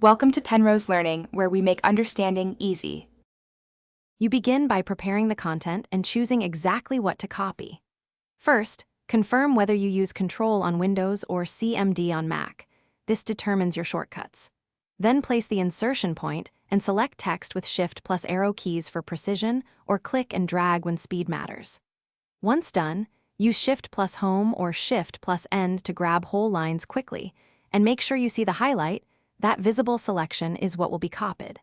Welcome to Penrose Learning, where we make understanding easy. You begin by preparing the content and choosing exactly what to copy. First, confirm whether you use Control on Windows or CMD on Mac. This determines your shortcuts. Then place the insertion point and select text with Shift plus arrow keys for precision or click and drag when speed matters. Once done, use Shift plus Home or Shift plus End to grab whole lines quickly, and make sure you see the highlight. That visible selection is what will be copied.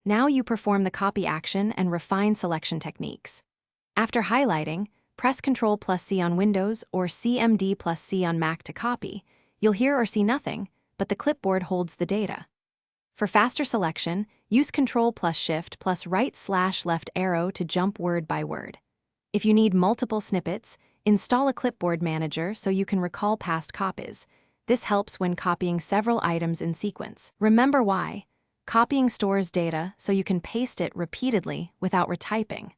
Now you perform the copy action and refine selection techniques. After highlighting, press Ctrl plus C on Windows or CMD plus C on Mac to copy. You'll hear or see nothing, but the clipboard holds the data. For faster selection, use Ctrl plus Shift plus right/left arrow to jump word by word. If you need multiple snippets, install a clipboard manager so you can recall past copies. This helps when copying several items in sequence. Remember why. Copying stores data so you can paste it repeatedly without retyping.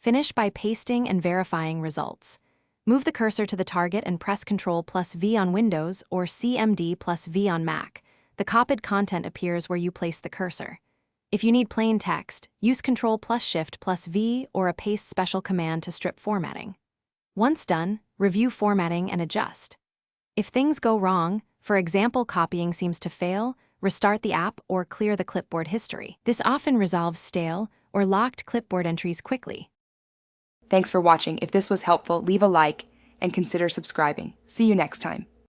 Finish by pasting and verifying results. Move the cursor to the target and press Ctrl plus V on Windows or CMD plus V on Mac. The copied content appears where you place the cursor. If you need plain text, use Ctrl plus Shift plus V or a paste special command to strip formatting. Once done, review formatting and adjust. If things go wrong, for example copying seems to fail, restart the app or clear the clipboard history. This often resolves stale or locked clipboard entries quickly. Thanks for watching. If this was helpful, leave a like and consider subscribing. See you next time.